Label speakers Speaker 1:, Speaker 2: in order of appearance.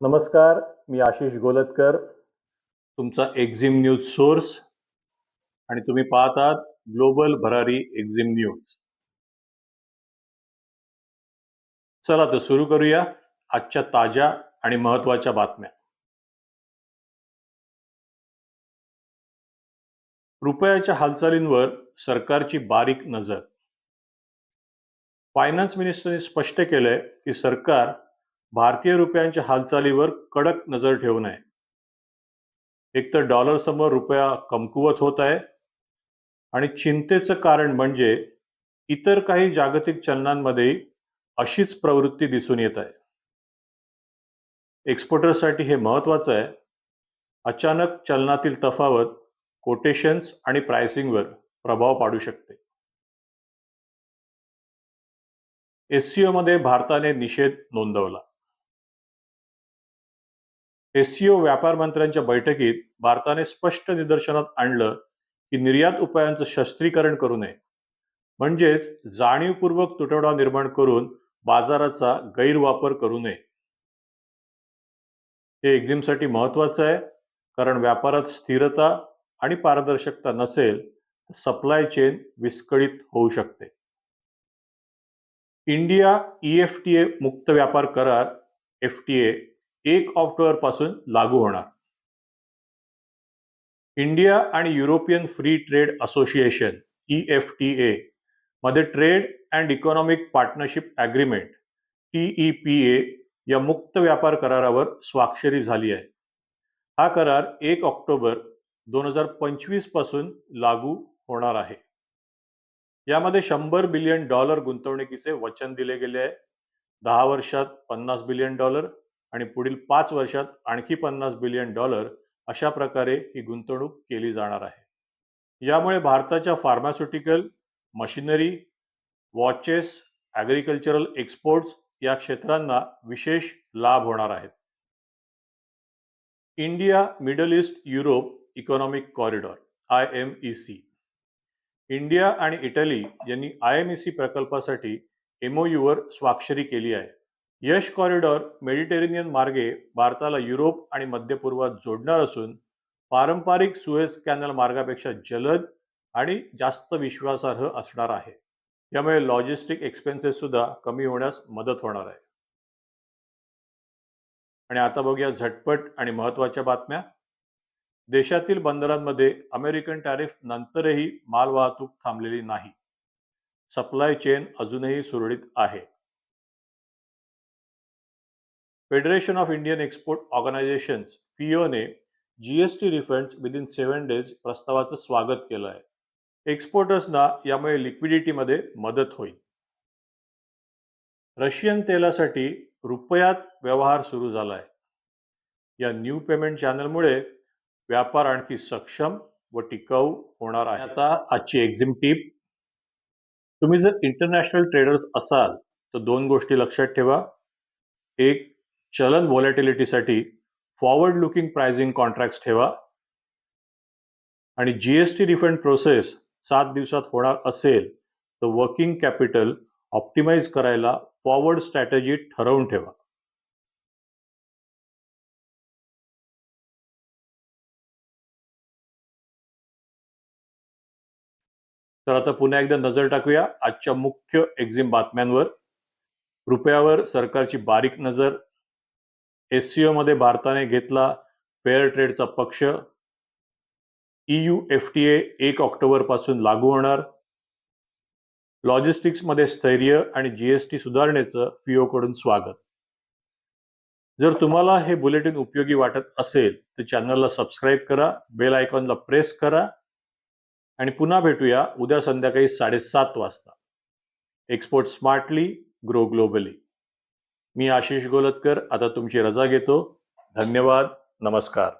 Speaker 1: नमस्कार, मी आशिष गोलतकर, तुमचा Exim news source आणि तुम्ही पाहत आहात ग्लोबल भरारी एक्झिम न्यूज. चला तर सुरू करूया आजच्या ताज्या आणि महत्त्वाच्या बातम्या. रुपयाच्या हालचालींवर सरकारची बारीक नजर. फायनान्स मिनिस्टरने स्पष्ट केलंय की सरकार भारतीय रुपयांच्या हालचालीवर कडक नजर ठेवून आहे. एकतर डॉलर समोर रुपया कमकुवत होत आहे आणि चिंतेचं कारण म्हणजे इतर काही जागतिक चलनांमध्ये अशीच प्रवृत्ती दिसून येत आहे. एक्सपोर्टर्ससाठी हे महत्त्वाचं आहे. अचानक चलनातील तफावत कोटेशन्स आणि प्राइसिंगवर प्रभाव पाडू शकते. एससीओ मध्ये भारताने निषेध नोंदवला. एससीओ व्यापार मंत्र्यांच्या बैठकीत भारताने स्पष्ट निदर्शनात आणलं की निर्यात उपायांचं शस्त्रीकरण करू नये, म्हणजेच जाणीवपूर्वक तुटवडा निर्माण करून बाजाराचा गैरवापर करू नये. हे एक्झिमसाठी महत्त्वाचं आहे, कारण व्यापारात स्थिरता आणि पारदर्शकता नसेल तर सप्लाय चेन विस्कळीत होऊ शकते. इंडिया EFTA मुक्त व्यापार करार FTA 1 ऑक्टोबर पासून लागू होणार. इंडिया आणि European free trade association EFTA मध्ये trade and economic partnership agreement TEPA या मुक्त व्यापार करारावर स्वाक्षरी झाली आहे. हा करार 1 ऑक्टोबर 2025 पासून लागू होणार आहे. यामध्ये $100 बिलियन गुंतवणुकीचे वचन दिले गेले आहे. 10 वर्षात $50 बिलियन आणि पुढील 5 वर्षात आणखी $50 बिलियन अशा प्रकारे ही गुंतवणूक केली जाणार आहे. यामुळे भारताच्या pharmaceutical, machinery, watches, agricultural exports या क्षेत्रांना विशेष लाभ होणार आहेत. India middle east Europe economic corridor IMEC. India आणि इटली यांनी IMEC प्रकल्पासाठी MOU वर स्वाक्षरी केली आहे. यश कॉरिडॉर मेडिटेरेनियन मार्गे भारताला युरोप आणि मध्य पूर्वात जोडणार असून पारंपरिक सुएझ कॅनल मार्गापेक्षा जलद आणि जास्त विश्वासार्ह असणार आहे. यामुळे लॉजिस्टिक एक्सपेन्सेस सुद्धा कमी होण्यास मदत होणार आहे. आणि आता बघूया झटपट आणि महत्त्वाच्या बातम्या. देशातील बंदरांमध्ये अमेरिकन टॅरिफ नंतरही मालवाहतूक थांबलेली नाही. सप्लाय चेन अजूनही सुरळीत आहे. Federation of Indian export organisations FIOने GST रिफंड्स विदिन 7 days प्रस्तावाचं स्वागत केलं आहे. एक्सपोर्टर्सना यामुळे लिक्विडिटीमध्ये मदत होईल. रशियन तेलासाठी रुपयात व्यवहार सुरू झाला आहे. या न्यू पेमेंट चॅनलमुळे व्यापार आणखी सक्षम व टिकाऊ होणार आहे. आता आजची एक्झिम टीप. तुम्ही जर इंटरनॅशनल ट्रेडर्स असाल तर 2 गोष्टी लक्षात ठेवा. एक, चलन व्हॉलॅटिलिटीसाठी फॉरवर्ड लुकिंग प्राइसिंग कॉन्ट्रॅक्ट्स ठेवा आणि GST रिफंड प्रोसेस 7 दिवसात होणार असेल तर वर्किंग कॅपिटल ऑप्टिमाइज करायला फॉरवर्ड स्ट्रॅटेजी ठरवून ठेवा. तर आता पुन्हा एकदा नजर टाकूया आजच्या मुख्य एक्झिम बातम्यांवर. रुपयावर सरकारची बारीक नजर. SCO मध्ये भारताने घेतला फेअर ट्रेडचा पक्ष. EU FTA 1 ऑक्टोबर पासून लागू होणार. लॉजिस्टिक्स मध्ये स्थैर्य आणि GST सुधारणेचं FIO कडून स्वागत. जर तुम्हाला हे बुलेटिन उपयोगी वाटत असेल तर चॅनलला सबस्क्राईब करा, बेल आयकॉनला प्रेस करा आणि पुन्हा भेटूया उद्या संध्याकाळी 7:30 वाजता. Export smartly, grow globally. मी आशिष गोलतकर आता तुमची रजा घेतो. धन्यवाद. नमस्कार.